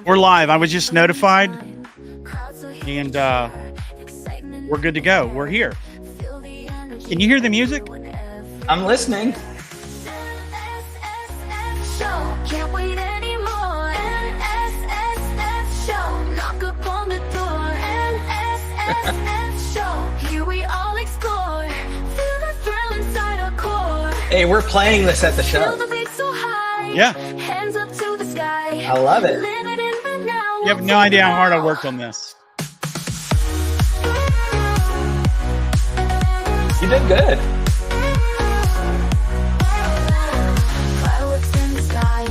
We're live. I was just notified, and we're good to go. We're here. Can you hear the music? I'm listening. Can't wait anymore. NSSF show. Knock upon the door. NSSF show. Here we all explore. Feel the thrill inside our core. Hey, we're playing this at the show. Feel the beat so high. Yeah. Hands up to the sky. I love it. Live it in the now. You have no idea how hard I worked on this. You did good. Fireworks in the sky.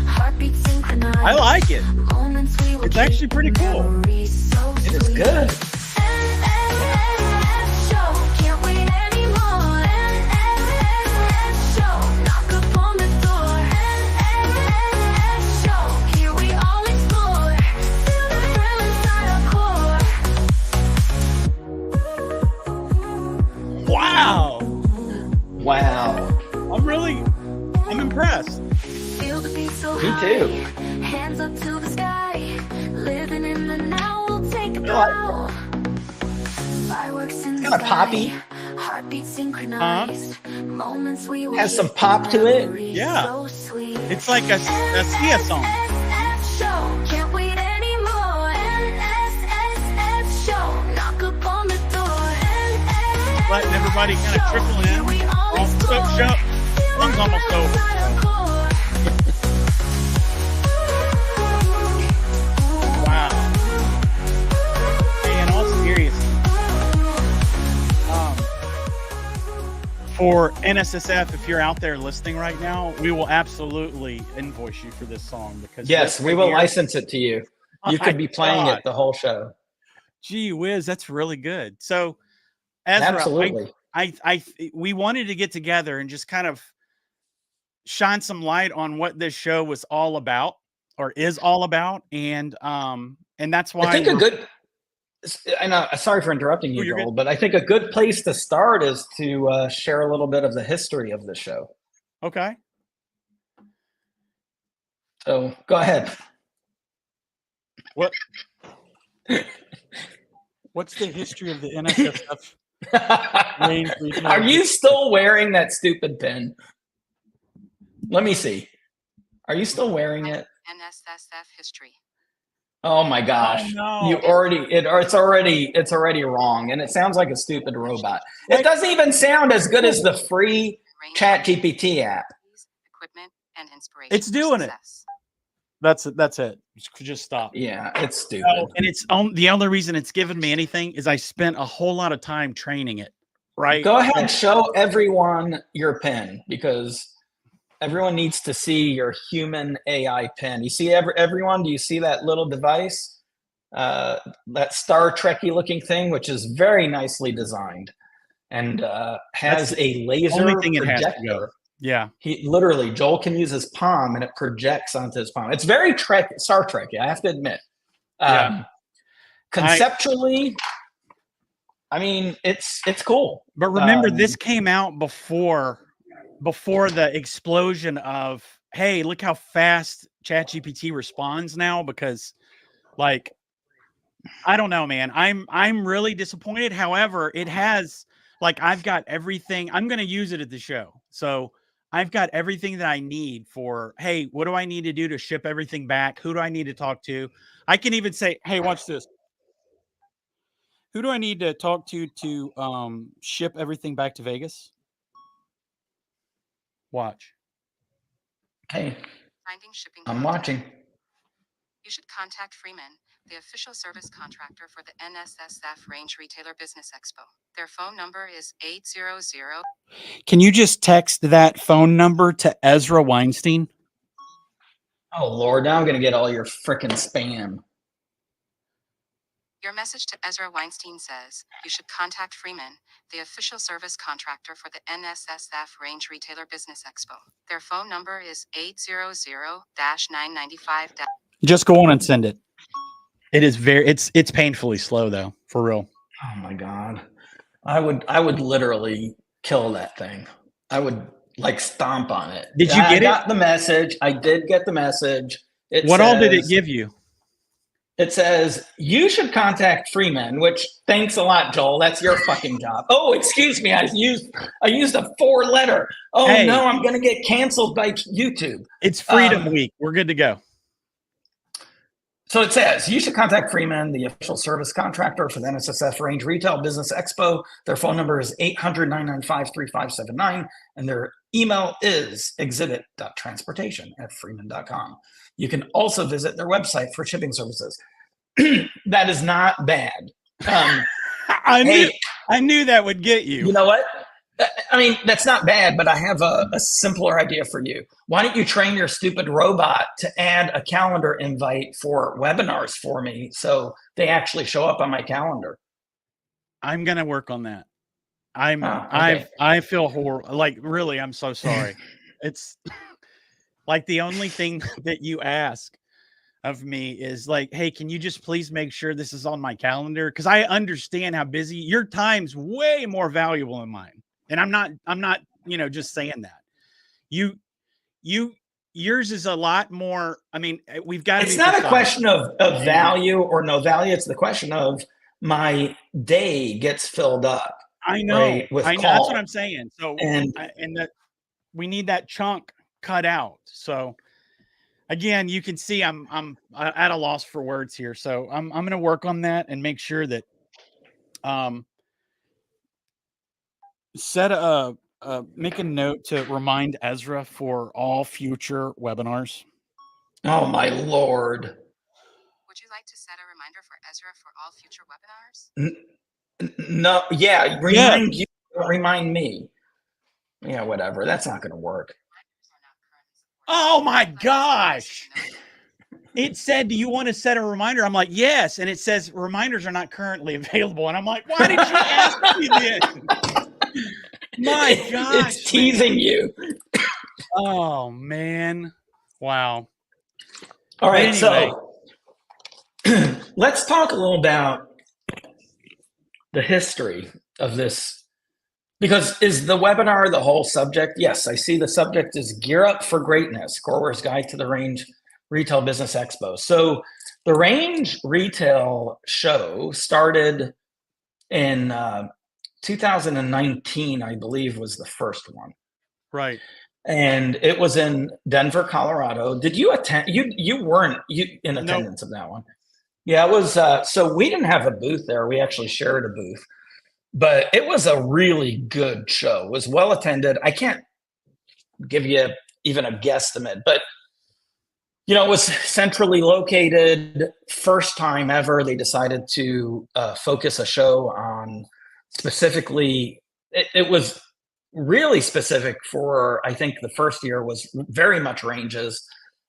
Heartbeats synchronized. I like it. Moments we will It's actually pretty cool. memories so It is sweet. good. NSSF show. Can't wait anymore. NSSF show. Knock upon the door. NSSF show. Here we all explore. Feel the thrill inside our core. Wow. Wow. I'm impressed. Feel the beat so Me high. too. Hands up to the sky. Living in the now. We'll take a like bow. Fireworks in the Kinda sky. poppy. Heartbeats synchronized. Moments we will Has some keep pop to it. memories Yeah. so sweet. It's like a Sia song. NSSF show. Can't wait anymore. NSSF show. Knock upon the door. NSSF Letting everybody kind of trickle in. Here we all Almost explore. shut. Feel One's the almost thrill over. inside our core. Wow. Hey, in all seriousness, for NSSF, if you're out there listening right now, we will absolutely invoice you for this song because Yes, this we will here- license it to you. You My could be playing God. it the whole show. Gee whiz, that's really good. So, Ezra, Absolutely. we wanted to get together and just kind of shine some light on what this show was all about or is all about, and that's why I think a good. I know. Sorry for interrupting Oh, you, you're Joel, good. but I think a good place to start is to share a little bit of the history of the show. Okay. So go ahead. What? What's the history of the NSSF? Range regional- Are you still wearing that stupid pin? Let me see. Are you still wearing it? NSSF history. Oh my gosh. Oh, no. You already it's already wrong, and it sounds like a stupid robot. It doesn't even sound as good as the free Range Chat GPT app. equipment and inspiration. It's for doing it. success. That's it. Just stop. Yeah, it's stupid. Oh, and it's the only reason it's given me anything is I spent a whole lot of time training it. Right. Go ahead and show everyone your pen because everyone needs to see your human AI pen. You see everyone? Do you see that little device? That Star Trekky looking thing, which is very nicely designed and has That's a laser only thing it has to projector. go. Yeah. He literally, Joel can use his palm and it projects onto his palm. It's very Star Trekky, I have to admit. Yeah. Conceptually, I mean, it's cool. But remember, this came out before the explosion of, hey, look how fast ChatGPT responds now. Because, like, I don't know, man. I'm really disappointed. However, it has, like, I've got everything. I'm going to use it at the show, so I've got everything that I need for. Hey, what do I need to do to ship everything back? Who do I need to talk to? I can even say, hey, watch this. Who do I need to talk to ship everything back to Vegas? Watch. Hey, Finding shipping. I'm contact. watching. You should contact Freeman, the official service contractor for the NSSF Range Retailer Business Expo. Their phone number is 800. Can you just text that phone number to Ezra Weinstein? Oh Lord, now I'm gonna get all your frickin' spam. Your message to Ezra Weinstein says, you should contact Freeman, the official service contractor for the NSSF Range Retailer Business Expo. Their phone number is 800-995. Just go on and send it. It is it's painfully slow though, for real. Oh my God. I would literally kill that thing. I would like stomp on it. Did you get I got the message. I did get the message. What all did it give you? It says, you should contact Freeman, which thanks a lot, Joel. That's your fucking job. Oh, excuse me. I used a 4-letter. Oh, Hey. no, I'm going to get canceled by YouTube. It's Freedom Week. We're good to go. So it says, you should contact Freeman, the official service contractor for the NSSF Range Retail Business Expo. Their phone number is 800-995-3579, and their email is exhibit.transportation@freeman.com. You can also visit their website for shipping services. That is not bad. I knew that would get you. You know what? I mean, that's not bad, but I have a simpler idea for you. Why don't you train your stupid robot to add a calendar invite for webinars for me so they actually show up on my calendar? I'm going to work on that. Okay. I feel horrible. Like, really, I'm so sorry. It's like the only thing that you ask of me is like, hey, can you just please make sure this is on my calendar? Because I understand how busy your time's way more valuable than mine. And I'm not, just saying that. Yours is a lot more. I mean, we've got to. It's not a question of value or no value. It's the question of my day gets filled up. I know. Right, with I know. That's what I'm saying. So, and that we need that chunk cut out. So, again, you can see I'm at a loss for words here. So I'm going to work on that and make sure that make a note to remind Ezra for all future webinars. Oh my Lord. Would you like to set a reminder for Ezra for all future webinars? No, you, don't remind me. Yeah, whatever. That's not going to work. Oh my gosh. It said, do you want to set a reminder? I'm like, yes. And it says reminders are not currently available. And I'm like, why did you ask me this? My gosh. It's teasing you. Oh, man. Wow. All right. Anyway. So let's talk a little about the history of this. Because is the webinar the whole subject? Yes, I see the subject is Gear Up for Greatness, Coreware's Guide to the Range Retail Business Expo. So the Range Retail Show started in 2019, I believe, was the first one. Right. And it was in Denver, Colorado. Did you attend? You weren't in attendance of that one. Yeah, it was. So we didn't have a booth there. We actually shared a booth. But it was a really good show. It was well attended. I can't give you even a guesstimate, but it was centrally located. First time ever they decided to focus a show on specifically. It was really specific for, I think the first year was very much ranges.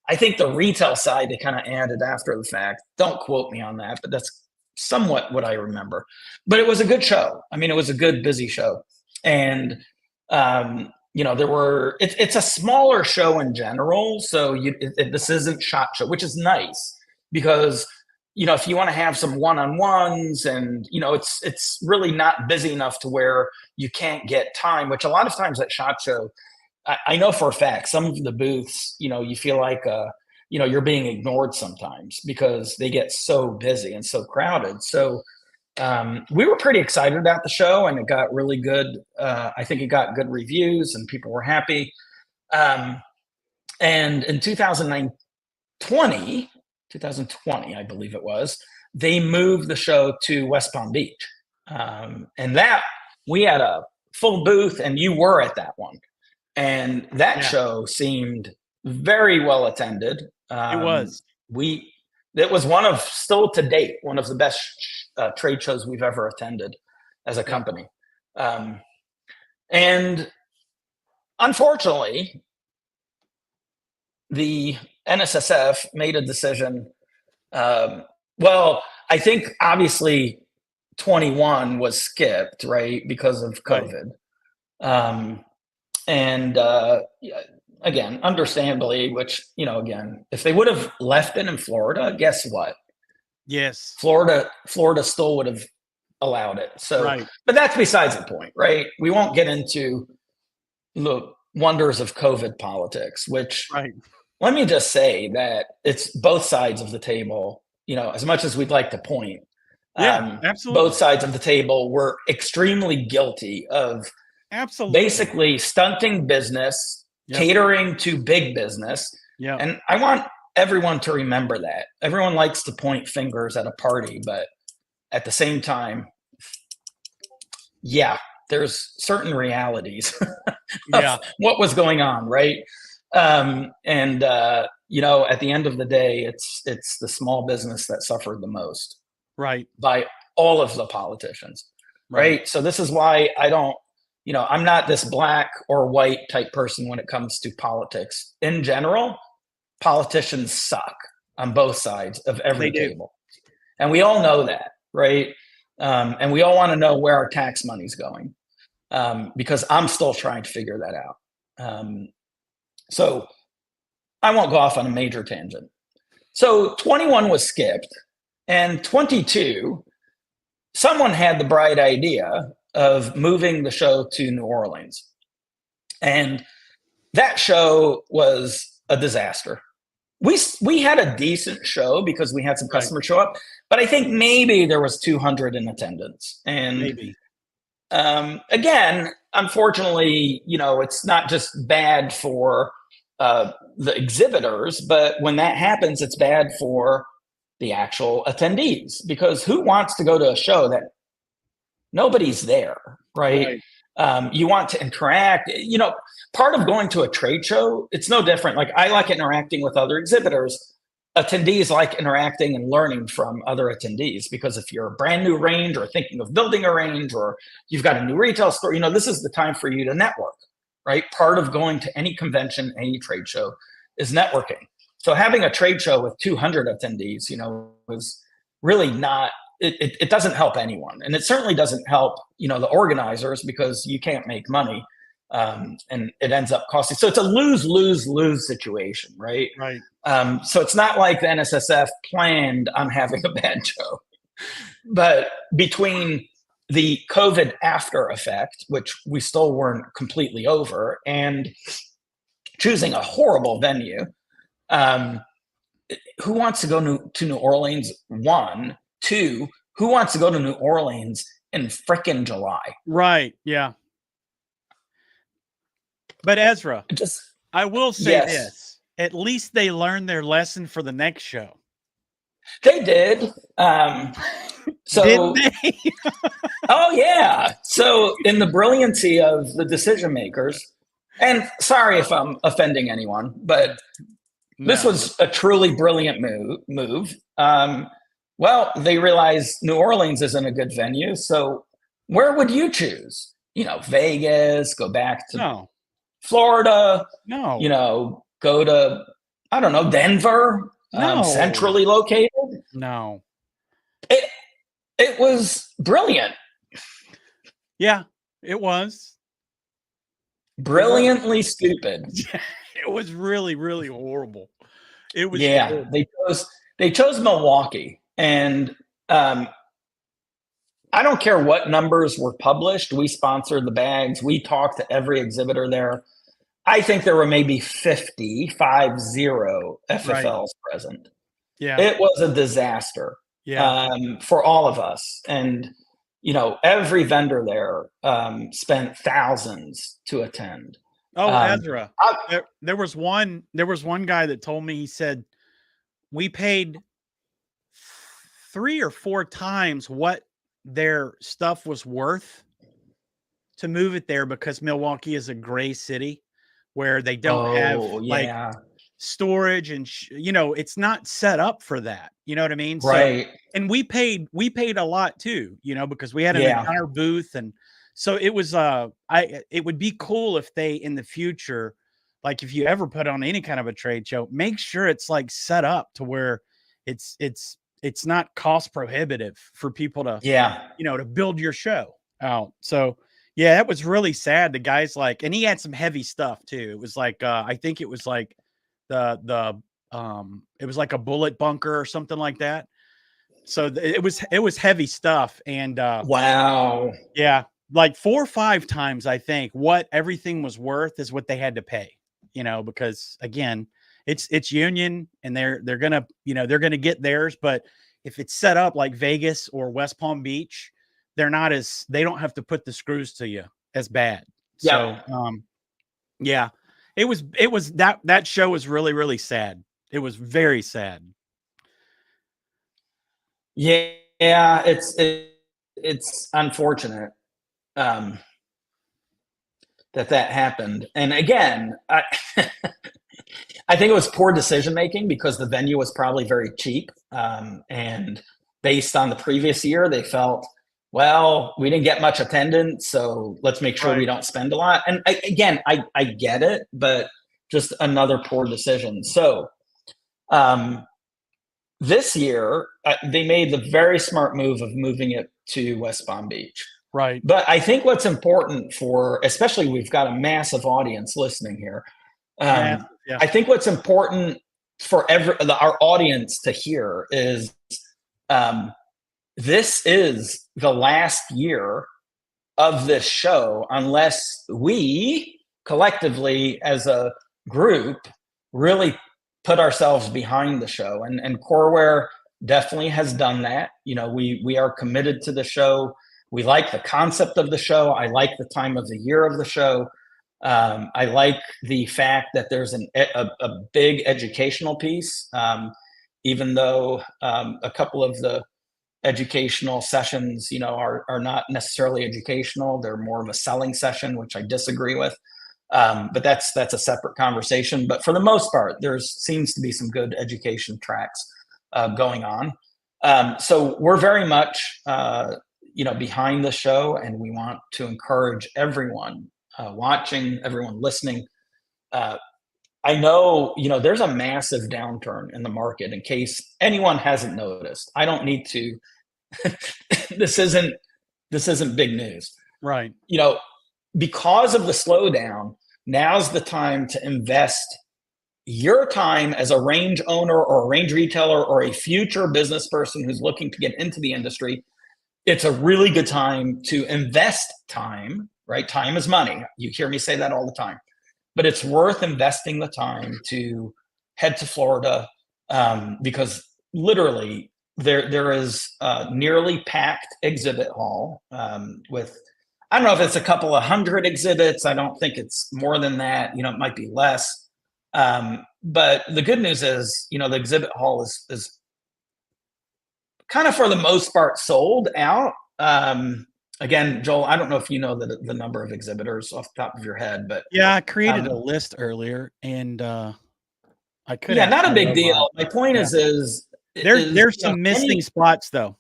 I think the retail side they kind of added after the fact. Don't quote me on that, but that's somewhat what I remember. But it was a good show. I mean, it was a good, busy show. And, there were, it's a smaller show in general. So this isn't SHOT Show, which is nice because, if you want to have some one-on-ones and, it's really not busy enough to where you can't get time, which a lot of times at SHOT Show, I know for a fact, some of the booths, you feel like, you're being ignored sometimes because they get so busy and so crowded. So we were pretty excited about the show and it got really good. I think it got good reviews and people were happy. And in 2020, I believe it was, they moved the show to West Palm Beach. And that we had a full booth and you were at that one. And that show seemed very well attended. It was. It was still to date, one of the best trade shows we've ever attended as a company. And unfortunately, the NSSF made a decision. Well, I think obviously 21 was skipped, right, because of COVID. Right. Again, understandably, which, again, if they would have left it in Florida, guess what? Yes. Florida still would have allowed it. So, right. But that's besides the point, right? We won't get into the wonders of COVID politics, which, right. let me just say that it's both sides of the table. You know, as much as we'd like to point, Yeah, absolutely. both sides of the table were extremely guilty of Absolutely. basically stunting business, Yep. catering to big business. Yeah. And I want everyone to remember that. Everyone likes to point fingers at a party, but at the same time, yeah, there's certain realities of Yeah. what was going on, right? You know, at the end of the day, it's the small business that suffered the most Right. by all of the politicians, right? So this is why I don't, you know, I'm not this black or white type person when it comes to politics. In general, politicians suck on both sides of every They do. table. And we all know that, right? And we all want to know where our tax money's going, because I'm still trying to figure that out. So I won't go off on a major tangent. So 21 was skipped, and 22, someone had the bright idea of moving the show to New Orleans. And that show was a disaster. We had a decent show because we had some customers show up, but I think maybe there was 200 in attendance. And Maybe. again, unfortunately, you know, it's not just bad for the exhibitors, but when that happens, it's bad for the actual attendees, because who wants to go to a show that nobody's there, right? You want to interact. You know, part of going to a trade show, it's no different. Like, I like interacting with other exhibitors. Attendees like interacting and learning from other attendees, because if you're a brand new range or thinking of building a range, or you've got a new retail store, you know, this is the time for you to network, right? Part of going to any convention, any trade show is networking. So having a trade show with 200 attendees, you know, was really not, it doesn't help anyone. And it certainly doesn't help, you know, the organizers, because you can't make money, and it ends up costing. So it's a lose situation, right? Right. So it's not like the NSSF planned on having a bad show. But between the COVID after effect, which we still weren't completely over, and choosing a horrible venue, who wants to go to New Orleans? One. Two, who wants to go to New Orleans in frickin' July? Right. Yeah. But Ezra, I will say this. At least they learned their lesson for the next show. They did. So, did they? Oh, yeah. So in the brilliancy of the decision makers, and sorry if I'm offending anyone, but this was a truly brilliant move. Well, they realized New Orleans isn't a good venue. So where would you choose? You know, Vegas, go back to Florida. No. You know, go to, I don't know, Denver. Centrally located. No. It was brilliant. Yeah, it was. Brilliantly stupid. It was really, really horrible. It was. Yeah, horrible. they chose Milwaukee. And I don't care what numbers were published. We sponsored the bags. We talked to every exhibitor there. I think there were maybe 50 FFLs present. Yeah. It was a disaster for all of us. And, you know, every vendor there spent thousands to attend. Oh, Ezra, there was one guy that told me, he said, we paid 3 or 4 times what their stuff was worth to move it there, because Milwaukee is a gray city where they don't have like storage and you know, it's not set up for that. You know what I mean? Right. So, and we paid a lot too, you know, because we had an entire booth. And so it was, it would be cool if they, in the future, like if you ever put on any kind of a trade show, make sure it's like set up to where it's not cost prohibitive for people to, you know, to build your show out. So yeah, that was really sad. The guy's like, and he had some heavy stuff too. It was like, I think it was like it was like a bullet bunker or something like that. So it was heavy stuff. And wow. Yeah. Like 4 or 5 times, I think, what everything was worth is what they had to pay, you know, because again, it's union, and they're gonna, they're gonna get theirs. But if it's set up like Vegas or West Palm Beach, they don't have to put the screws to you as bad. Yeah. So yeah, it was that show was really, really sad. It was very sad. Yeah, it's unfortunate that happened. And again, I I think it was poor decision making because the venue was probably very cheap. And based on the previous year, they felt, well, we didn't get much attendance, so let's make sure we don't spend a lot. And I get it, but just another poor decision. So this year, they made the very smart move of moving it to West Palm Beach. Right. But I think what's important especially we've got a massive audience listening here. Yeah. I think what's important for our audience to hear is this is the last year of this show unless we collectively as a group really put ourselves behind the show. And Coreware definitely has done that. We are committed to the show. We like the concept of the show. I like the time of the year of the show. I like the fact that there's a big educational piece, even though a couple of the educational sessions, are not necessarily educational. They're more of a selling session, which I disagree with. But that's a separate conversation. But for the most part, there seems to be some good education tracks going on. So we're very much behind the show, and we want to encourage everyone watching, everyone listening. I know, there's a massive downturn in the market. In case anyone hasn't noticed, I don't need to. This isn't big news, right? Because of the slowdown, now's the time to invest your time as a range owner or a range retailer or a future business person who's looking to get into the industry. It's a really good time to invest time, right? Time is money. You hear me say that all the time, but it's worth investing the time to head to Florida because literally there is a nearly packed exhibit hall with, I don't know if it's a couple of hundred exhibits. I don't think it's more than that. It might be less. But the good news is, the exhibit hall is kind of for the most part sold out. Again, Joel, I don't know if you know the number of exhibitors off the top of your head, but yeah, I created a list earlier, and I could. Yeah, not a big deal. My point is there's some missing spots though.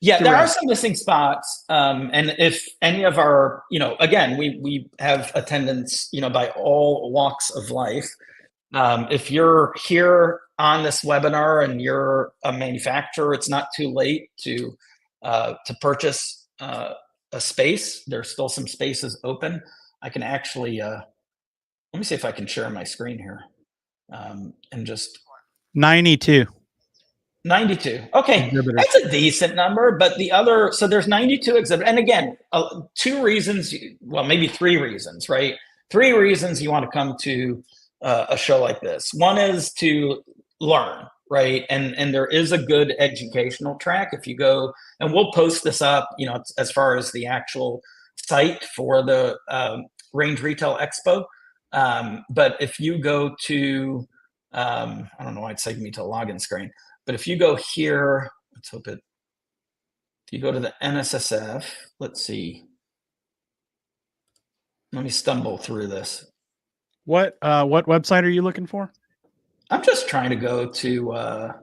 Yeah, there are some missing spots. And if any of our, again, we have attendance, by all walks of life. If you're here on this webinar and you're a manufacturer, it's not too late to purchase a space. There's still some spaces open. I can actually, let me see if I can share my screen here and just 92. 92. Okay, that's a decent number, but so there's 92 exhibitors. And again, 2 reasons, well, maybe 3 reasons, right? 3 reasons you want to come to a show like this. One is to learn, right? And there is a good educational track. If you go, and we'll post this up, as far as the actual site for the Range Retail Expo. But if you go to, I don't know why it's taking me to a login screen. But if you go here, let's hope if you go to the NSSF, let's see. Let me stumble through this. What website are you looking for? I'm just trying to go to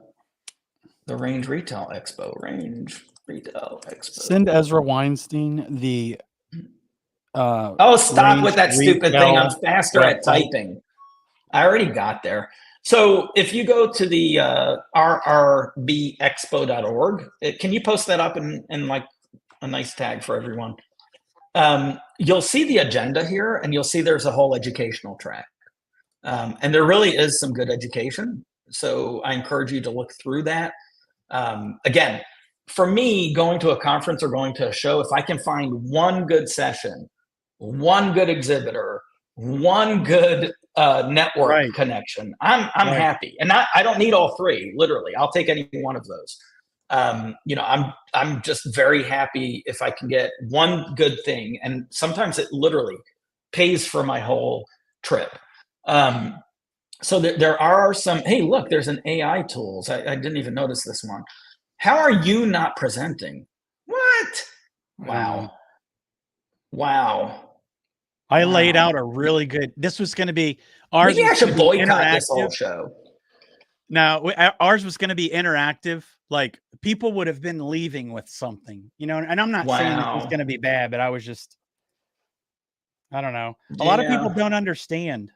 the Range Retail Expo. Range Retail Expo. Send Ezra Weinstein the. Stop with that stupid thing! I'm faster at typing. I already got there. So if you go to the rrbexpo.org, can you post that up in like a nice tag for everyone? You'll see the agenda here, and you'll see there's a whole educational track. And there really is some good education. So I encourage you to look through that. Again, for me, going to a conference or going to a show, if I can find one good session, one good exhibitor, one good network Right. connection, I'm Right. happy. And I don't need all three, literally. I'll take any one of those. I'm just very happy if I can get one good thing, and sometimes it literally pays for my whole trip. So there are some. Hey, look, there's an AI tools. I didn't even notice this one. How are you not presenting? What? Wow. I laid Wow. out a really good. This was going to be ours. Maybe I Was should gonna be boycott this whole interactive. show. No, ours was going to be interactive. Like people would have been leaving with something, you know. And I'm not saying this was Wow. going to be bad, but I was just, I don't know. A lot of people Yeah. don't understand.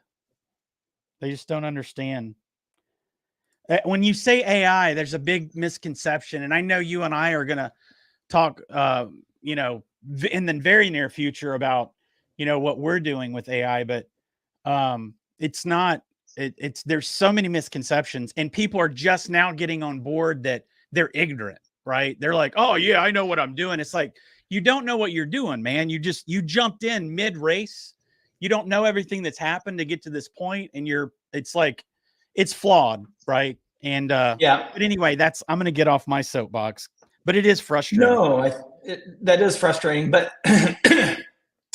They just don't understand. When you say AI, there's a big misconception, and I know you and I are going to talk, you know, in the very near future about, you know, what we're doing with AI, but it's not. It's there's so many misconceptions, and people are just now getting on board that they're ignorant, right? They're like, oh yeah, I know what I'm doing. It's like you don't know what you're doing, man. You jumped in mid race. You don't know everything that's happened to get to this point, and it's like it's flawed, right? And Yeah. but anyway, I'm gonna get off my soapbox, but it is frustrating. No, that is frustrating, but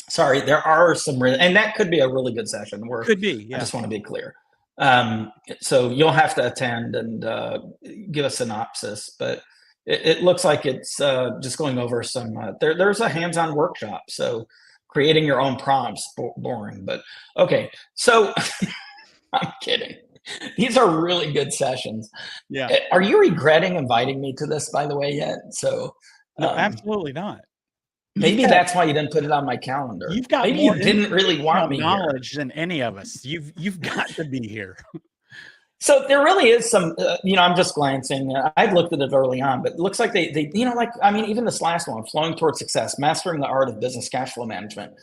sorry, there are some really, and that could be a really good session where Could be, yeah. I just want to be clear. So you'll have to attend and give a synopsis, but it looks like it's just going over some, there's a hands-on workshop. So creating your own prompts, boring, but okay. So I'm kidding. These are really good sessions. Yeah. Are you regretting inviting me to this, by the way, yet? So No, absolutely not. maybe that's why you didn't put it on my calendar. You've got maybe more you didn't really want me here. knowledge than any of us. You've got to be here. So there really is some, I'm just glancing. I looked at it early on, but it looks like they, even this last one, Flowing Towards Success, Mastering the Art of Business Cash Flow Management.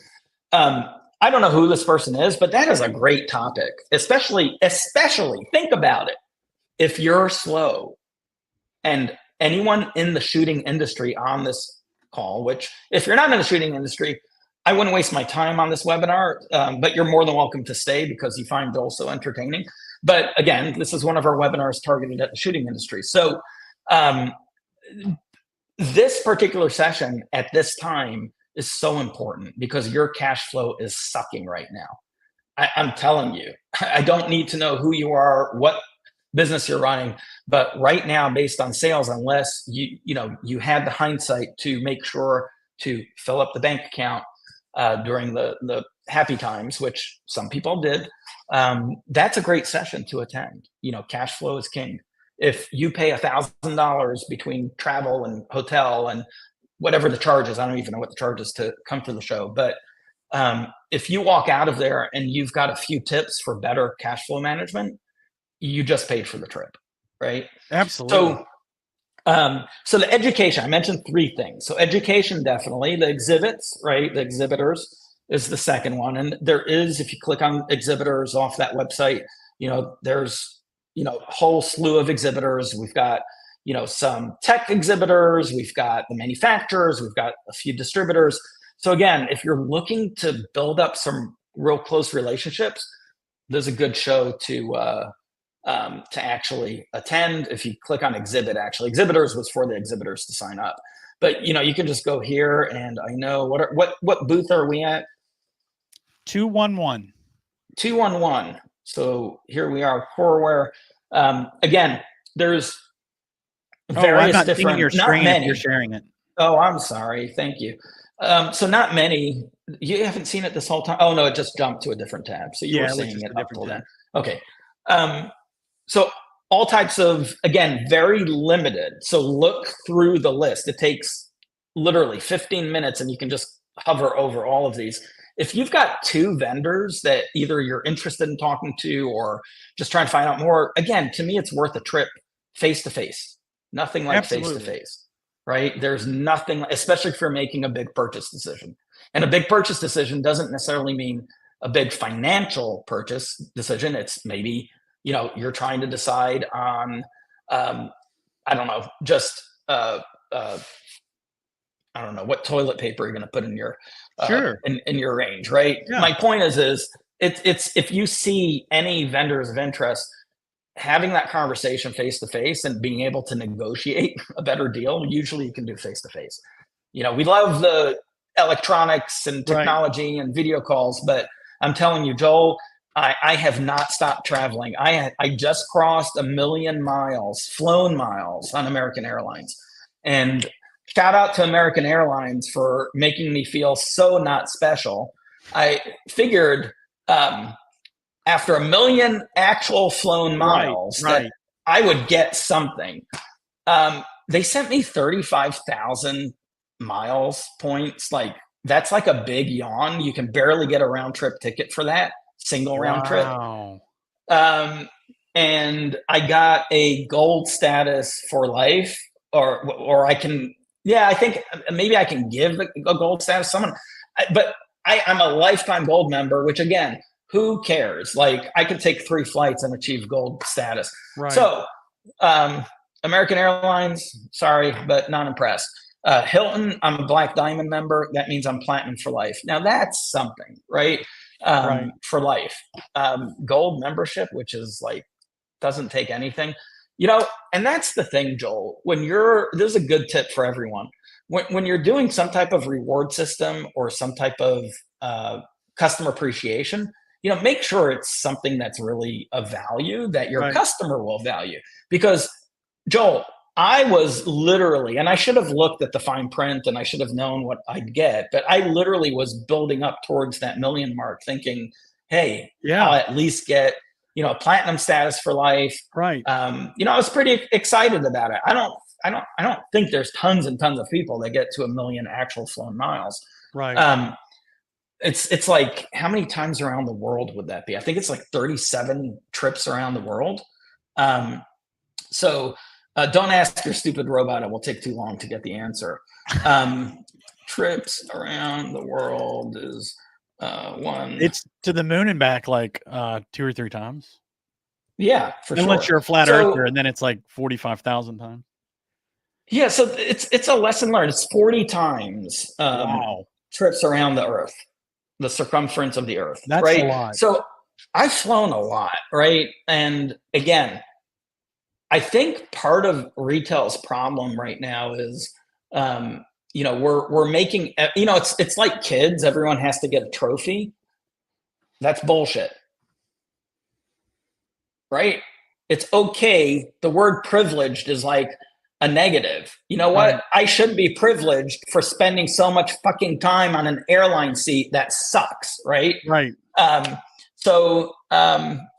I don't know who this person is, but that is a great topic, especially think about it. If you're slow, and anyone in the shooting industry on this call, which if you're not in the shooting industry, I wouldn't waste my time on this webinar, but you're more than welcome to stay because you find it also entertaining. But again, this is one of our webinars targeted at the shooting industry. So this particular session at this time is so important because your cash flow is sucking right now. I'm telling you, I don't need to know who you are, what business you're running, but right now, based on sales, unless you had the hindsight to make sure to fill up the bank account during the happy times, which some people did, that's a great session to attend. Cash flow is king. If you pay $1,000 between travel and hotel and whatever the charge is, I don't even know what the charge is to come to the show, but if you walk out of there and you've got a few tips for better cash flow management, you just paid for the trip, right? Absolutely. So the education, I mentioned three things. So education, definitely. The exhibits, right? The exhibitors is the second one. And there is, if you click on exhibitors off that website, there's, a whole slew of exhibitors. We've got, some tech exhibitors, we've got the manufacturers, we've got a few distributors. So again, if you're looking to build up some real close relationships, there's a good show to actually attend. If you click on exhibit, actually exhibitors was for the exhibitors to sign up, but you can just go here, and I know what booth are we at? 211. 211. So here we are, Coreware. Again, there's various I'm not different, seeing your not screen many. if you're sharing it. Oh, I'm sorry. Thank you. So not many. You haven't seen it this whole time? Oh no, it just jumped to a different tab. So you were seeing it up till then. Okay. So all types of, again, very limited. So look through the list. It takes literally 15 minutes and you can just hover over all of these. If you've got two vendors that either you're interested in talking to or just trying to find out more, again, to me, it's worth a trip face-to-face. Nothing like face-to-face, right? There's nothing, especially if you're making a big purchase decision. And a big purchase decision doesn't necessarily mean a big financial purchase decision. It's maybe, you're trying to decide on, I don't know, just, I don't know what toilet paper you're going to put in your, Sure. in your range, right? Yeah. My point is it's if you see any vendors of interest, having that conversation face to face and being able to negotiate a better deal, usually you can do face to face. We love the electronics and Right. technology and video calls, but I'm telling you, Joel, I have not stopped traveling. I just crossed 1,000,000 miles, flown miles on American Airlines. And shout out to American Airlines for making me feel so not special. I figured after 1,000,000 actual flown miles Right. that I would get something. They sent me 35,000 miles points. Like, that's like a big yawn. You can barely get a round trip ticket for that single round trip. Wow. And I got a gold status for life, or I can, I think maybe I can give a gold status to someone, but I'm a lifetime gold member, which again, who cares? Like, I could take 3 flights and achieve gold status. Right. So, American Airlines, sorry, but not impressed. Hilton, I'm a Black Diamond member. That means I'm platinum for life. Now that's something, right? Right. For life. Gold membership, which is like, doesn't take anything, and that's the thing, Joel. There's a good tip for everyone. When you're doing some type of reward system or some type of customer appreciation, make sure it's something that's really a value that your customer will value. Because, Joel, I was literally, and I should have looked at the fine print and I should have known what I'd get, but I literally was building up towards that 1,000,000 mark thinking, hey, I'll at least get, a platinum status for life. Right. I was pretty excited about it. I don't think there's tons and tons of people that get to 1,000,000 actual flown miles. Right. It's like, how many times around the world would that be? I think it's like 37 trips around the world. So don't ask your stupid robot. It will take too long to get the answer. Trips around the world is one. It's to the moon and back like 2 or 3 times. Yeah, for sure. Unless you're a flat earther, and then it's like 45,000 times. Yeah, so it's a lesson learned. It's 40 times trips around the Earth, the circumference of the Earth. That's right? a lot. So I've flown a lot, right? And again, I think part of retail's problem right now is, we're making, it's like kids. Everyone has to get a trophy. That's bullshit, right? It's okay. The word privileged is like a negative. You know what? I should be privileged for spending so much fucking time on an airline seat that sucks, right? Right. So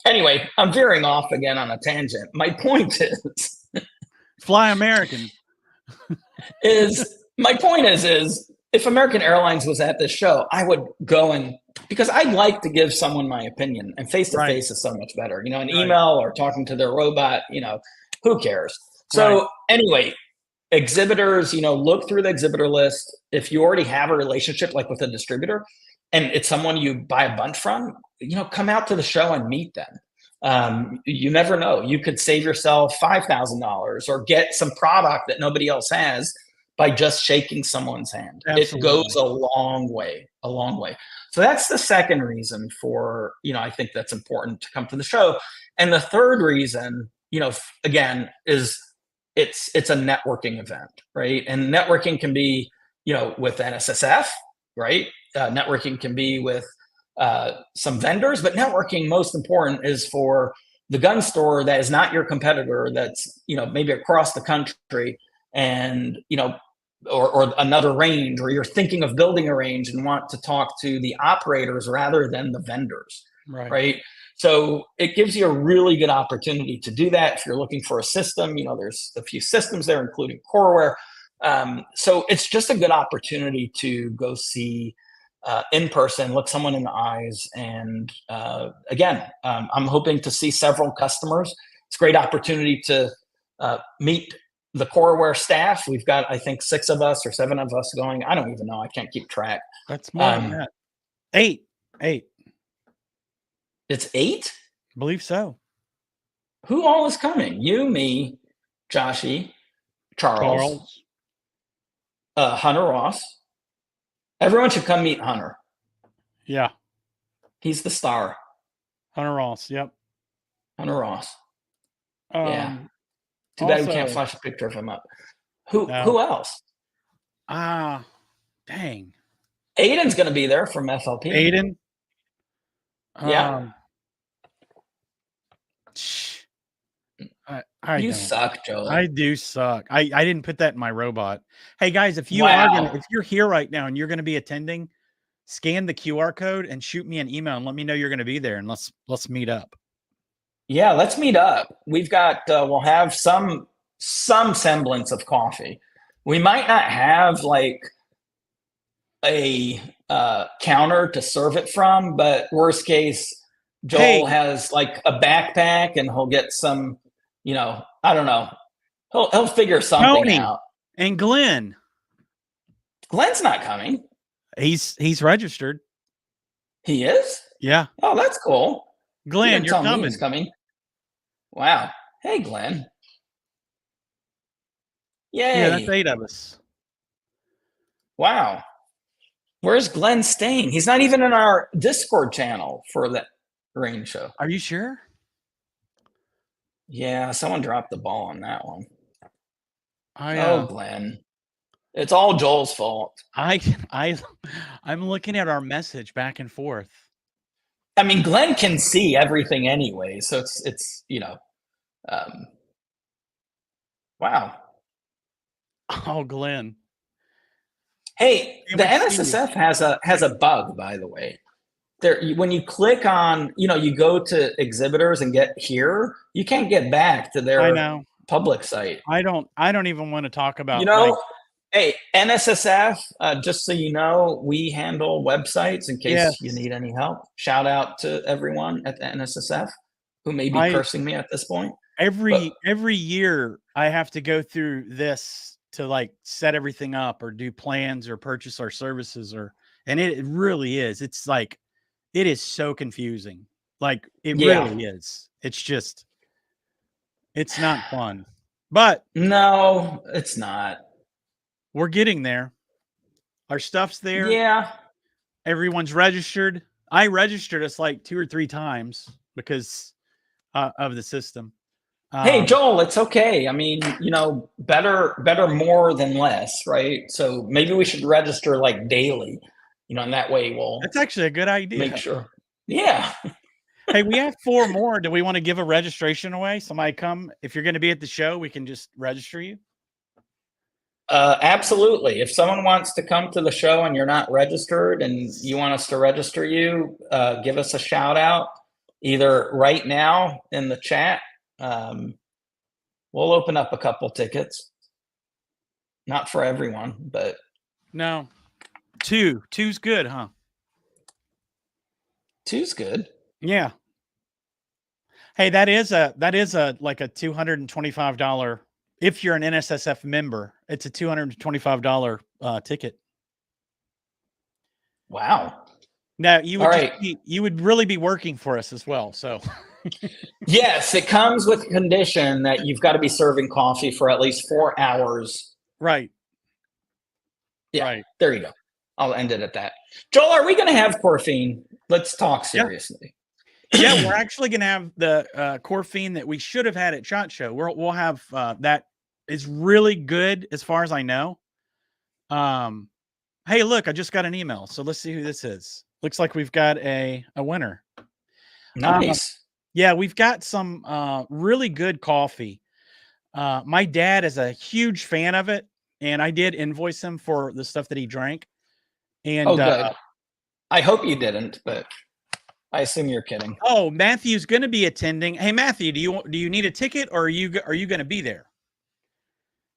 anyway, I'm veering off again on a tangent. My point is, fly American. My point is if American Airlines was at this show, I would go because I'd like to give someone my opinion, and face to face is so much better. An email or talking to their robot, who cares? So anyway, exhibitors, look through the exhibitor list. If you already have a relationship like with a distributor and it's someone you buy a bunch from, come out to the show and meet them. You never know. You could save yourself $5,000 or get some product that nobody else has by just shaking someone's hand. Absolutely. It goes a long way. So that's the second reason for, I think that's important to come to the show. And the third reason, again, is it's a networking event, right? And networking can be, with NSSF, right? Networking can be with some vendors, but networking, most important, is for the gun store that is not your competitor, that's maybe across the country, and or another range, or you're thinking of building a range and want to talk to the operators rather than the vendors, right? So it gives you a really good opportunity to do that. If you're looking for a system, there's a few systems there, including Coreware. So it's just a good opportunity to go see in person, look someone in the eyes. And again, I'm hoping to see several customers. It's a great opportunity to meet the Coreware staff. We've got, I think, 6 of us or 7 of us going. I don't even know. I can't keep track. That's more than that. 8. It's 8? I believe so. Who all is coming? You, me, Joshy, Charles. Hunter Ross. Everyone should come meet Hunter. Yeah. He's the star. Hunter Ross. Yep. Hunter Ross. Yeah. Um, Too bad we can't also- flash a picture of him up. Who No. else? Dang. Aiden's going to be there from FLP. Aiden. Yeah. I You don't. suck, Joel. I do suck. I didn't put that in my robot. Hey guys, if you Wow. if you're here right now and you're going to be attending, scan the QR code and shoot me an email and let me know you're going to be there, and let's meet up. Yeah, let's meet up. We've got we'll have some semblance of coffee. We might not have like a counter to serve it from, but worst case, Joel has like a backpack and he'll get some, I don't know. He'll figure something Tony out. and Glenn. Glenn's not coming. He's registered. He is? Yeah. Oh, that's cool. Glenn, He didn't you're tell me he coming. was coming. Wow. Hey, Glenn. Yay. Yeah, that's 8 of us. Wow. Where's Glenn staying? He's not even in our Discord channel for that range show. Are you sure? Yeah, someone dropped the ball on that one. I Glenn. It's all Joel's fault. I'm looking at our message back and forth. I mean, Glenn can see everything anyway, so it's wow. Oh, Glenn. Hey, It the would seem- NSSF has a bug, by the way. There, when you click on, you go to exhibitors and get here, you can't get back to I their know. public site. I don't even want to talk about Hey, NSSF, just so you know, we handle websites in case Yes. you need any help. Shout out to everyone at the NSSF who may be cursing me at this point. every year I have to go through this to like set everything up or do plans or purchase our services and it really is. It's like it is so confusing. Like it really is. It's not fun. But no, it's not. We're getting there. Our stuff's there. Yeah. Everyone's registered. I registered us like 2 or 3 times because of the system. Hey, Joel, it's okay. I mean, better more than less, right? So maybe we should register like daily, and that way we'll. That's actually a good idea. Make sure. Yeah. Hey, we have 4 more. Do we want to give a registration away? Somebody come. If you're going to be at the show, we can just register you. Absolutely. If someone wants to come to the show and you're not registered and you want us to register you, give us a shout out either right now in the chat. We'll open up a couple tickets. Not for everyone, but no. 2's good, huh? 2's good. Yeah. Hey, that is a like a $225. If you're an NSSF member, it's a $225 ticket. Wow. Now you would right. You would really be working for us as well. So yes, it comes with a condition that you've got to be serving coffee for at least 4 hours. Right. Yeah. Right. There you go. I'll end it at that. Joel, are we going to have coreFFEINE? Let's talk seriously. Yeah, we're actually going to have the coreFFEINE that we should have had at SHOT Show. We'll have that is really good as far as I know. Hey, look, I just got an email. So let's see who this is. Looks like we've got a winner. Nice. Yeah, we've got some really good coffee. My dad is a huge fan of it, and I did invoice him for the stuff that he drank. And good. I hope you didn't, but I assume you're kidding. Oh, Matthew's going to be attending. Hey, Matthew, do you need a ticket, or are you going to be there?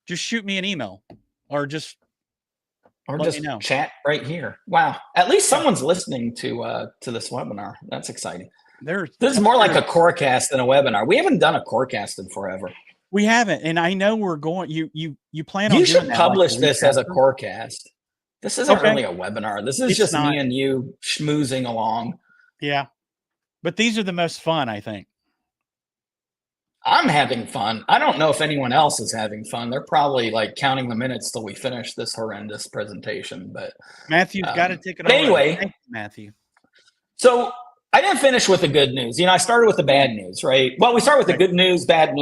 Just shoot me an email, or just chat right here. Wow, at least someone's listening to this webinar. That's exciting. This is more like a corecast than a webinar. We haven't done a corecast in forever. We haven't, and I know we're going. You plan on. You should publish this as a corecast. This isn't really a webinar. This is just me and you schmoozing along. Yeah, but these are the most fun, I think. I'm having fun. I don't know if anyone else is having fun. They're probably like counting the minutes till we finish this horrendous presentation. But Matthew's got a ticket. But anyway, Thank you, Matthew. So I didn't finish with the good news. I started with the bad news, right? Well, we start with the good news, good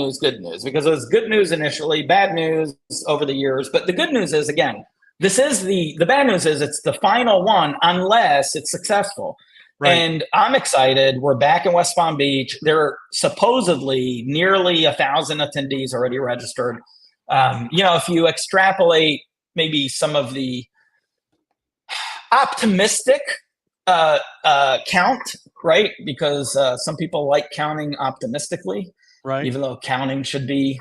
news, because it was good news initially, bad news over the years. But the good news is, again, this is the bad news is it's the final one unless it's successful. Right. And I'm excited. We're back in West Palm Beach. There are supposedly nearly 1,000 attendees already registered. If you extrapolate maybe some of the optimistic count, right? Because some people like counting optimistically, right? Even though counting should be,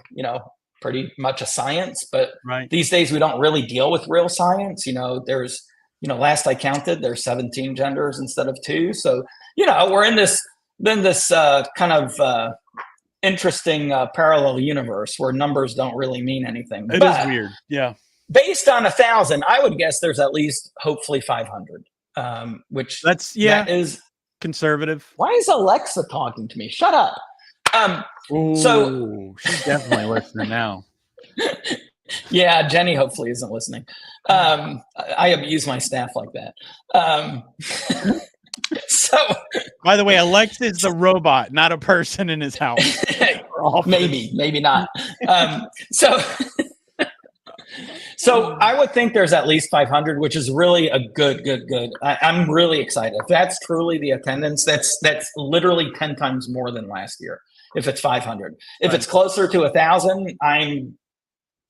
pretty much a science. But these days we don't really deal with real science. There's, last I counted, there's 17 genders instead of 2. So, we're in this kind of interesting parallel universe where numbers don't really mean anything. It is weird. Yeah. Based on 1,000, I would guess there's at least hopefully 500. Which that is conservative. Why is Alexa talking to me? Shut up. So she's definitely listening now. Yeah, Jenny hopefully isn't listening. I abuse my staff like that. So, by the way, Alexa is the robot, not a person in his house. maybe not. So I would think there's at least 500, which is really a good. I'm really excited. If that's truly the attendance, that's literally 10 times more than last year. If it's 500, if it's closer to 1,000, I'm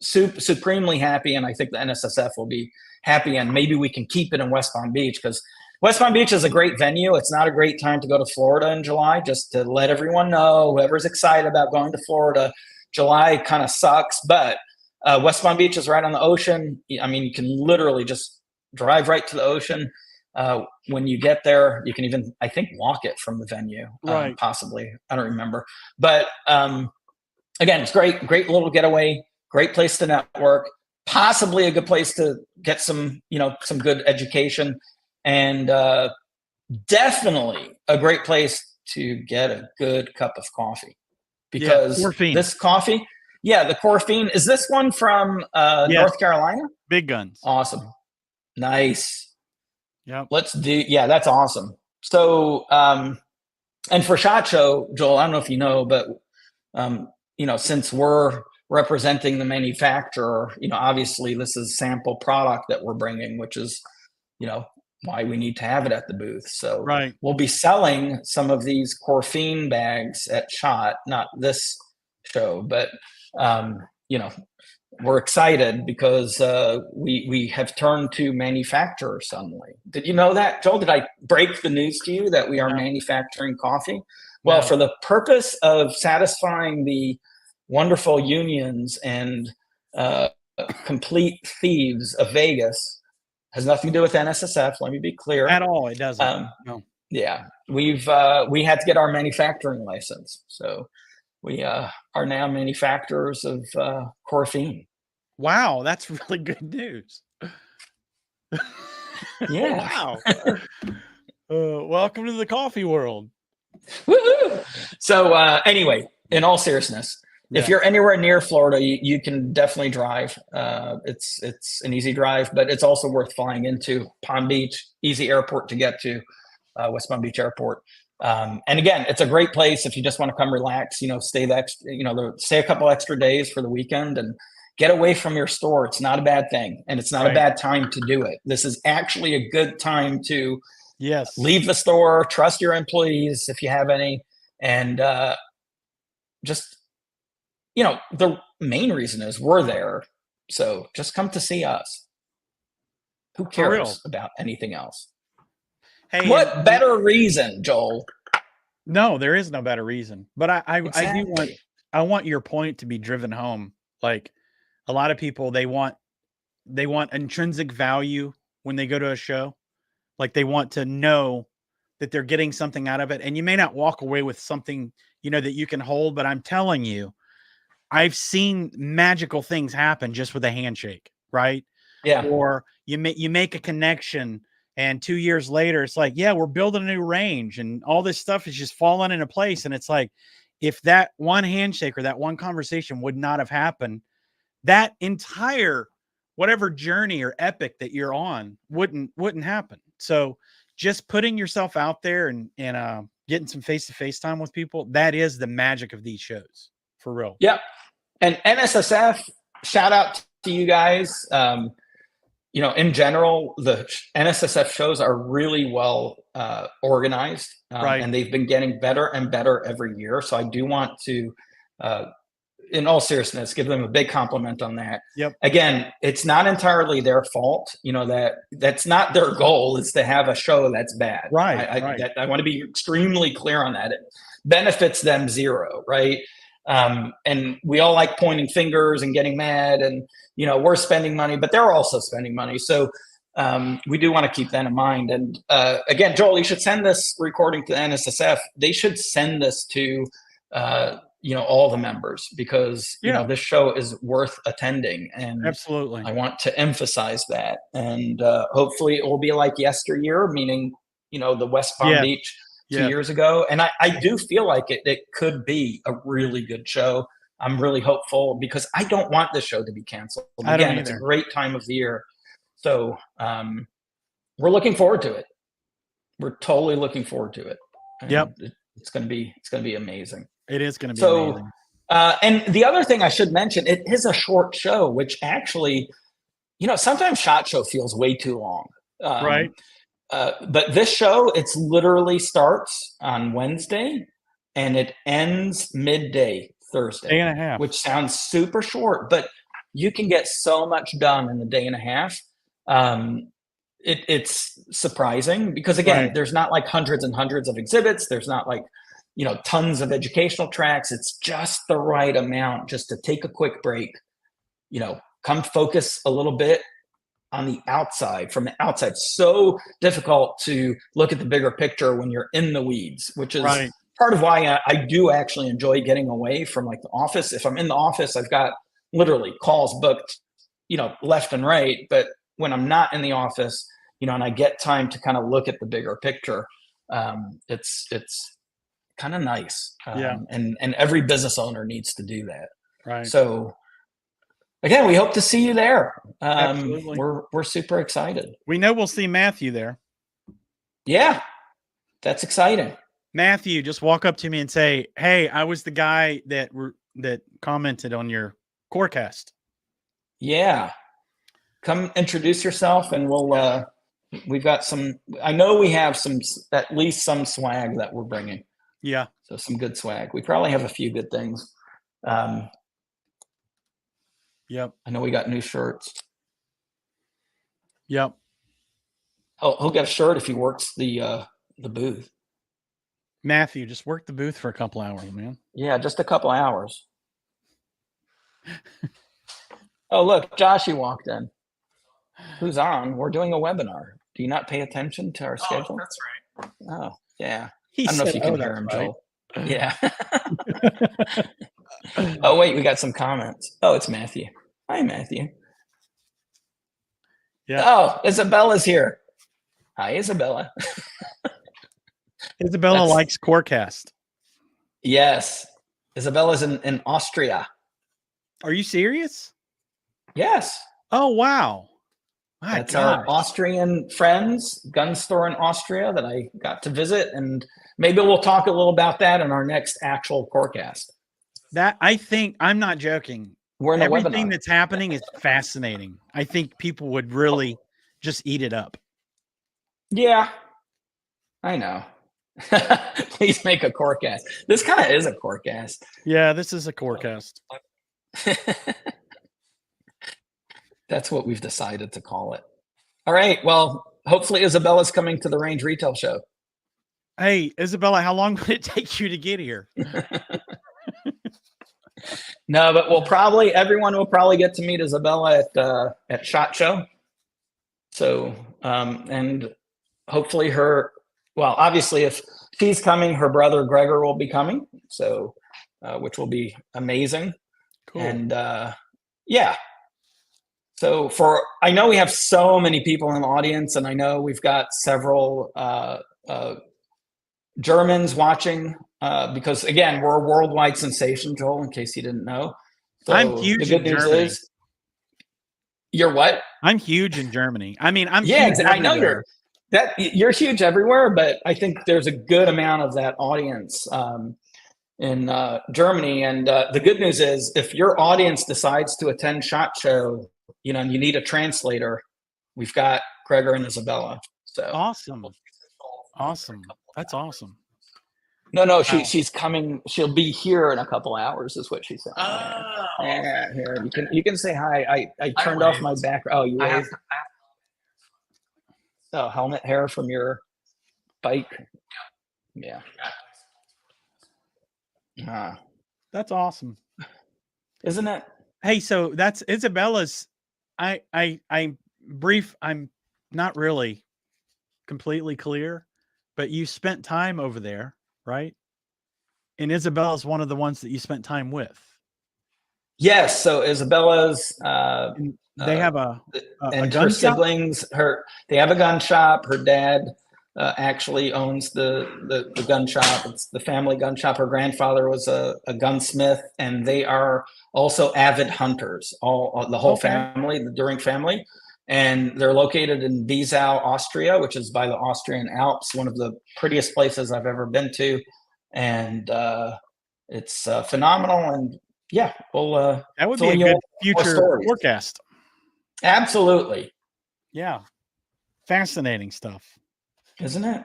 supremely happy, and I think the NSSF will be happy, and maybe we can keep it in West Palm Beach, because West Palm Beach is a great venue. It's not a great time to go to Florida in July. Just to let everyone know, whoever's excited about going to Florida, July kind of sucks, but West Palm Beach is right on the ocean. I mean, you can literally just drive right to the ocean. When you get there, you can even, I think, walk it from the venue, possibly. I don't remember. But again, it's great little getaway, great place to network, possibly a good place to get some good education, and definitely a great place to get a good cup of coffee, because this coffee. Yeah, the coreFFEINE. Is this one from North Carolina? Big guns. Awesome. Nice. Yeah. That's awesome. So, and for SHOT Show, Joel, I don't know if you know, but, since we're representing the manufacturer, obviously this is sample product that we're bringing, which is, why we need to have it at the booth. So we'll be selling some of these coreFFEINE bags at SHOT, not this show, but we're excited because we have turned to manufacturer suddenly. Did you know that, Joel? Did I break the news to you that we are manufacturing coffee? Well, for the purpose of satisfying the wonderful unions and complete thieves of Vegas, has nothing to do with NSSF. Let me be clear. At all, it doesn't. No. Yeah, we had to get our manufacturing license, so we are now manufacturers of coreFFEINE. Wow, that's really good news. Yeah. Wow. Welcome to the coffee world. Woo-hoo! So anyway, in all seriousness, if you're anywhere near Florida, you can definitely drive. It's an easy drive, but it's also worth flying into Palm Beach. Easy airport to get to, West Palm Beach Airport. And again, it's a great place if you just want to come relax, stay a couple extra days for the weekend and get away from your store. It's not a bad thing, and it's not a bad time to do it. This is actually a good time to leave the store, trust your employees if you have any, and just, the main reason is we're there. So just come to see us. Who cares about anything else? Hey, what better reason, Joel? No, there is no better reason. But I want your point to be driven home. Like, a lot of people, they want intrinsic value when they go to a show. Like, they want to know that they're getting something out of it. And you may not walk away with something, that you can hold, but I'm telling you, I've seen magical things happen just with a handshake, right? Yeah. Or you make a connection, and 2 years later, it's like, we're building a new range, and all this stuff is just falling into place. And it's like, if that one handshake or that one conversation would not have happened, that entire whatever journey or epic that you're on wouldn't happen. So, just putting yourself out there and getting some face-to-face time with people, that is the magic of these shows, for real. Yep. And NSSF, shout out to you guys. You know, in general, the NSSF shows are really well organized, Right. and they've been getting better and better every year. So I do want to, in all seriousness, give them a big compliment on that. Yep. Again, it's not entirely their fault. You know, that's not their goal, is to have a show that's bad. Right. I want to be extremely clear on that. It benefits them zero, right? And we all like pointing fingers and getting mad, and you know, we're spending money, but they're also spending money. So we do want to keep that in mind. And again, Joel, you should send this recording to NSSF. They should send this to you know, all the members, because you know, this show is worth attending, and Absolutely. I want to emphasize that. And hopefully it will be like yesteryear, meaning, you know, the West Palm Beach 2 years ago. And I do feel like it could be a really good show. I'm really hopeful, because I don't want this show to be canceled. Again, it's a great time of the year. So we're looking forward to it. We're totally looking forward to it. And it's gonna be amazing. It is gonna be amazing. And the other thing I should mention, it is a short show, which actually, you know, sometimes SHOT Show feels way too long. Right. But this show, it's literally starts on Wednesday and it ends midday Thursday. Day and a half. Which sounds super short, but you can get so much done in a day and a half. It's surprising, because again, there's not like hundreds and hundreds of exhibits. There's not like, you know, tons of educational tracks. It's just the right amount just to take a quick break, you know, come focus a little bit on the outside, from the outside. So difficult to look at the bigger picture when you're in the weeds, which is part of why I do actually enjoy getting away from like the office. If I'm in the office, I've got literally calls booked, you know, left and right. But when I'm not in the office, you know, and I get time to kind of look at the bigger picture, it's kind of nice. And every business owner needs to do that. Right. So again, we hope to see you there. Absolutely. We're super excited. We know we'll see Matthew there. Yeah, that's exciting. Matthew, just walk up to me and say, "Hey, I was the guy that commented on your Corecast." Yeah, come introduce yourself, and we'll. We've got some. I know we have some, at least some swag that we're bringing. Yeah. So some good swag. We probably have a few good things. Yep. I know we got new shirts. Yep. Oh, he'll get a shirt if he works the booth. Matthew, just work the booth for a couple hours, man. Yeah, just a couple hours. Oh, look, Joshy walked in. Who's on? We're doing a webinar. Do you not pay attention to our schedule? Oh, that's right. Oh, yeah. He I don't know if said, you can "Oh, hear him, that's right." Joel. Yeah. Oh, wait, we got some comments. Oh, it's Matthew. Hi, Matthew. Yeah. Oh, Isabella's here. Hi, Isabella. Isabella likes Corecast. Yes. Isabella's in Austria. Are you serious? Yes. Oh, wow. My That's gosh. our Austrian friends, gun store in Austria that I got to visit. And maybe we'll talk a little about that in our next actual Corecast. That, I think, I'm not joking. We're in a Everything webinar. that's happening is fascinating. I think people would really just eat it up. Yeah, I know. Please make a Corecast. This kind of is a Corecast. Yeah, this is a Corecast. That's what we've decided to call it. All right. Well, hopefully Isabella's coming to the Range Retail Show. Hey, Isabella, how long would it take you to get here? No, but everyone will probably get to meet Isabella at SHOT Show. So, and hopefully obviously if she's coming, her brother Gregor will be coming. So, which will be amazing. Cool. And yeah. So I know we have so many people in the audience, and I know we've got several Germans watching because, again, we're a worldwide sensation, Joel, in case you didn't know. So I'm huge the good in news Germany. is you're what? I'm huge in Germany. I mean, I'm Yeah, huge I know everywhere. That you're huge everywhere, but I think there's a good amount of that audience in Germany. And the good news is, if your audience decides to attend SHOT Show, and you need a translator, we've got Gregor and Isabella. So Awesome. That's awesome. No, she's coming. She'll be here in a couple hours, is what she said. Oh. Yeah, here you can say hi. I turned off my background. Oh, you waved. Oh, helmet hair from your bike. Yeah. That's awesome. Isn't it? Hey, so that's Isabella's. I'm not really completely clear, but you spent time over there, right? And Isabella's one of the ones that you spent time with. Yes. So Isabella's. They have a and gun her shop? siblings. They have a gun shop. Her dad actually owns the gun shop. It's the family gun shop. Her grandfather was a gunsmith, and they are also avid hunters. The whole family, the During family, and they're located in Wiesau, Austria, which is by the Austrian Alps, one of the prettiest places I've ever been to, and it's phenomenal. And yeah, well, that would be a good future forecast. Absolutely. Yeah. Fascinating stuff. Isn't it?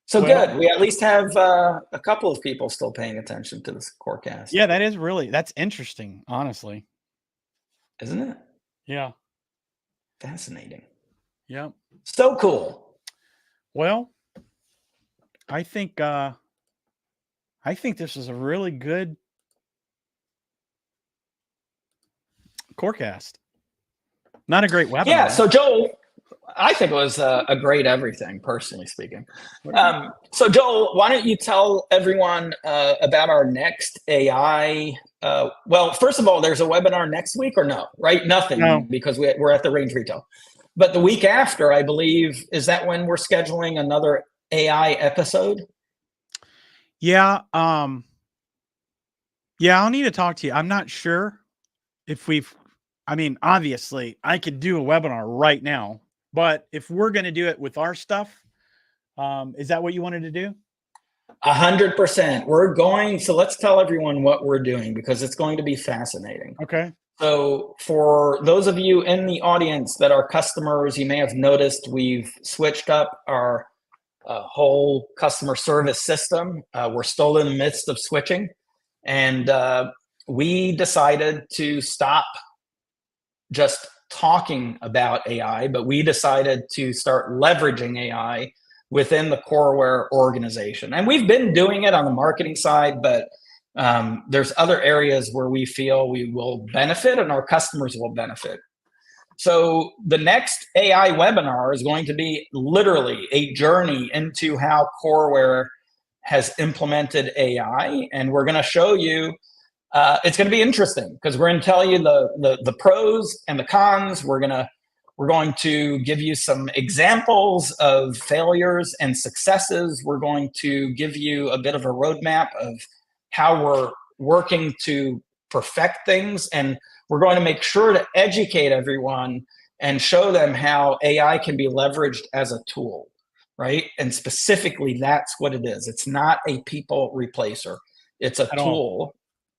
So good. We at least have a couple of people still paying attention to this forecast. Yeah, that's interesting, honestly. Isn't it? Yeah. Fascinating. Yeah. So cool. Well, I think this is a really good forecast. Not a great webinar. Yeah. So Joel, I think it was a great everything, personally speaking. So Joel, why don't you tell everyone about our next AI? Well, first of all, there's a webinar next week or no, right? Nothing, No. Because we're at the Range Retail. But the week after, I believe, is that when we're scheduling another AI episode? Yeah. I'll need to talk to you. I'm not sure if obviously I could do a webinar right now, but if we're going to do it with our stuff, is that what you wanted to do? 100%. So let's tell everyone what we're doing, because it's going to be fascinating. Okay. So for those of you in the audience that are customers, you may have noticed we've switched up our whole customer service system. We're still in the midst of switching, and we decided to stop just talking about AI, but we decided to start leveraging AI within the Coreware organization. And we've been doing it on the marketing side, but there's other areas where we feel we will benefit and our customers will benefit. So the next AI webinar is going to be literally a journey into how Coreware has implemented AI. And we're going to show you, it's going to be interesting, because we're going to tell you the pros and the cons. We're going to give you some examples of failures and successes. We're going to give you a bit of a roadmap of how we're working to perfect things. And we're going to make sure to educate everyone and show them how AI can be leveraged as a tool, right? And specifically, that's what it is. It's not a people replacer. It's a tool.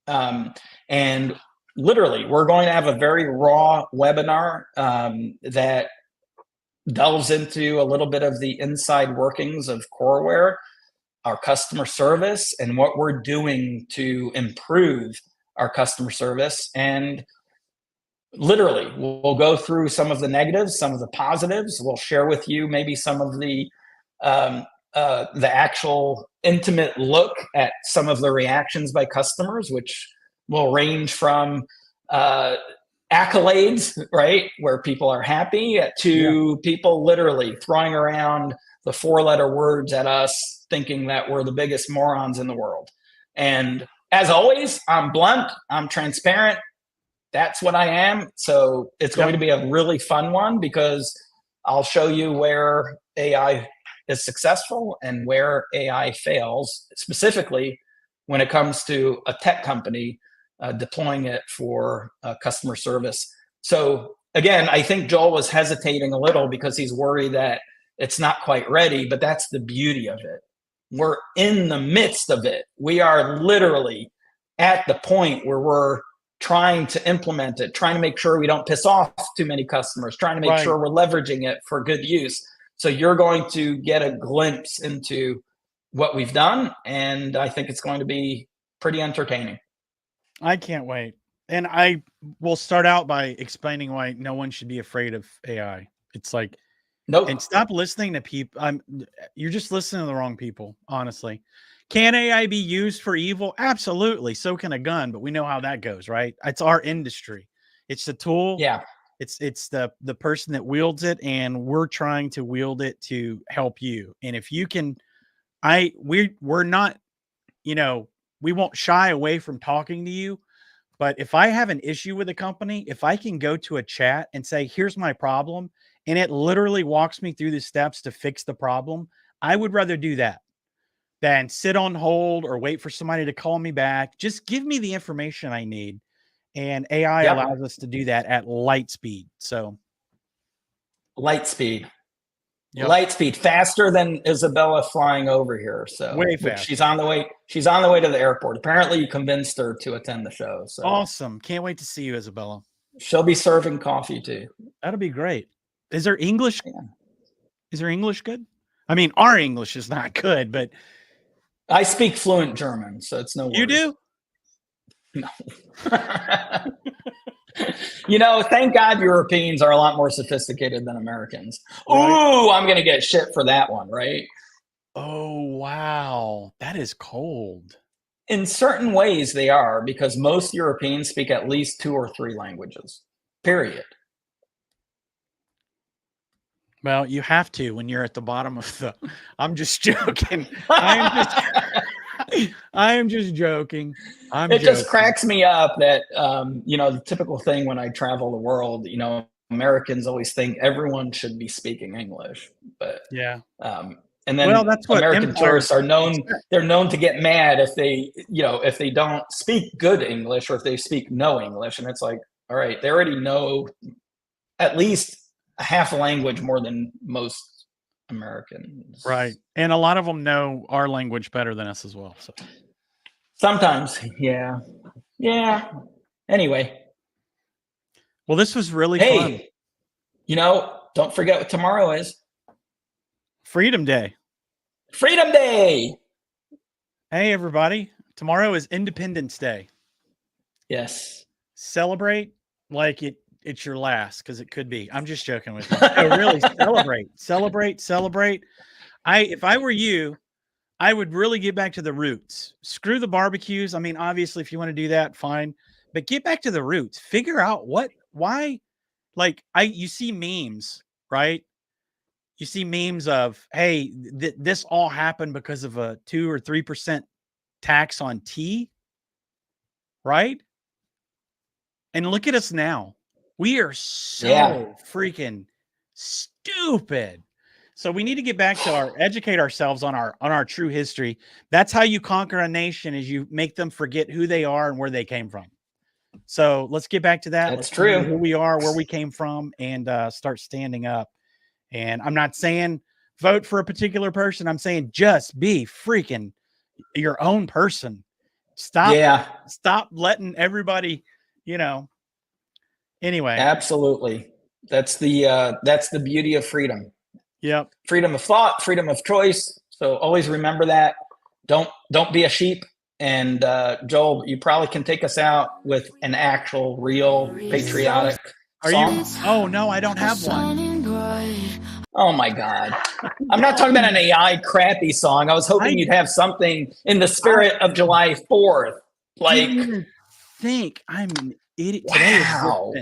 And literally, we're going to have a very raw webinar that delves into a little bit of the inside workings of Coreware, our customer service, and what we're doing to improve our customer service. And literally, we'll go through some of the negatives, some of the positives. We'll share with you maybe some of the actual intimate look at some of the reactions by customers, which will range from accolades, right, where people are happy, to people literally throwing around the 4-letter words at us, thinking that we're the biggest morons in the world. And as always, I'm blunt, I'm transparent. That's what I am. So it's going to be a really fun one, because I'll show you where AI is successful and where AI fails, specifically when it comes to a tech company deploying it for customer service. So again, I think Joel was hesitating a little because he's worried that it's not quite ready, but that's the beauty of it. We're in the midst of it. We are literally at the point where we're trying to implement it, trying to make sure we don't piss off too many customers, trying to make sure we're leveraging it for good use. So you're going to get a glimpse into what we've done, and I think it's going to be pretty entertaining. I can't wait. And I will start out by explaining why no one should be afraid of AI. It's like, nope. And stop listening to people. You're just listening to the wrong people, honestly. Can AI be used for evil? Absolutely. So can a gun, but we know how that goes, right? It's our industry. It's the tool. Yeah. It's the person that wields it, and we're trying to wield it to help you. And if you can, we're not, we won't shy away from talking to you. But if I have an issue with a company, if I can go to a chat and say, here's my problem, and it literally walks me through the steps to fix the problem, I would rather do that than sit on hold or wait for somebody to call me back. Just give me the information I need. And AI allows us to do that at light speed. So light speed. Light speed, faster than Isabella flying over here. So way faster. She's on the way. She's on the way to the airport. Apparently, you convinced her to attend the show. So awesome! Can't wait to see you, Isabella. She'll be serving coffee too. That'll be great. Is there English? Yeah. Is there English good? I mean, our English is not good, but I speak fluent German, so it's no worries. You do? No. Thank God Europeans are a lot more sophisticated than Americans. Right? Ooh, I'm going to get shit for that one, right? Oh, wow. That is cold. In certain ways, they are, because most Europeans speak at least 2 or 3 languages, period. Well, you have to when you're at the bottom of the... I'm just joking. I am just joking. It just cracks me up that, the typical thing when I travel the world, Americans always think everyone should be speaking English. But yeah. And then that's what American tourists are known. They're known to get mad if they don't speak good English or if they speak no English. And it's like, all right, they already know at least a half a language more than most Americans. Right. And a lot of them know our language better than us as well. So sometimes. Yeah. Yeah. Anyway. Well, this was really fun. Don't forget what tomorrow is. Freedom Day. Freedom Day. Hey, everybody. Tomorrow is Independence Day. Yes. Celebrate like it's your last, because it could be. I'm just joking with you. No, really, celebrate. If I were you, I would really get back to the roots. Screw the barbecues. I mean, obviously, if you want to do that, fine. But get back to the roots. Figure out why. Like, you see memes, right? You see memes of, hey, this all happened because of a 2 or 3% tax on tea, right? And look at us now. We are so freaking stupid. So we need to get back to educate ourselves on our true history. That's how you conquer a nation, is you make them forget who they are and where they came from. So let's get back to that. That's true. Who we are, where we came from, and start standing up. And I'm not saying vote for a particular person. I'm saying just be freaking your own person. Stop letting everybody, Anyway. Absolutely. That's the beauty of freedom. Yep. Freedom of thought, freedom of choice. So always remember that. Don't be a sheep. And Joel, you probably can take us out with an actual, real, patriotic song. Oh no, I don't have one. Oh my God. I'm not talking about an AI crappy song. I was hoping you'd have something in the spirit of July 4th. Like, think I'm an idiot. Wow.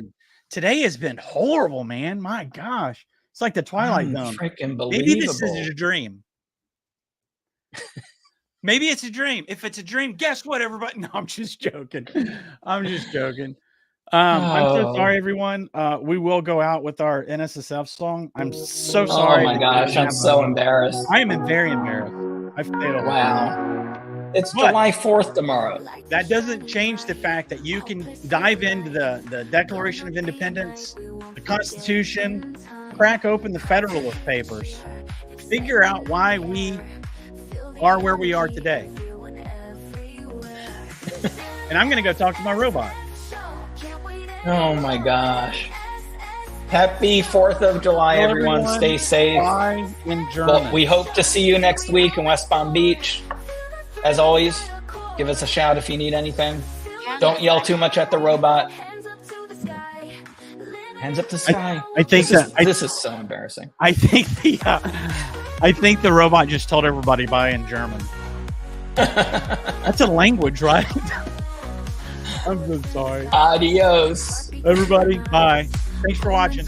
Today has been horrible, man. My gosh. It's like the Twilight Zone. Freaking believable. Maybe this is a dream. Maybe it's a dream. If it's a dream, guess what, everybody? No, I'm just joking. I'm so sorry, everyone. We will go out with our NSSF song. I'm so sorry. Oh my gosh, I'm so embarrassed. I am very embarrassed. I failed. Wow. It's July 4th tomorrow. That doesn't change the fact that you can dive into the Declaration of Independence, the Constitution, crack open the Federalist Papers, figure out why we are where we are today. And I'm going to go talk to my robot. Oh my gosh. Happy 4th of July, Hello, everyone. Stay safe. Bye in German. Well, we hope to see you next week in West Palm Beach. As always, give us a shout if you need anything. Don't yell too much at the robot. Hands up to the sky. I think this is so embarrassing. I think the robot just told everybody bye in German. That's a language, right? I'm so sorry. Adios. Everybody, bye. Thanks for watching.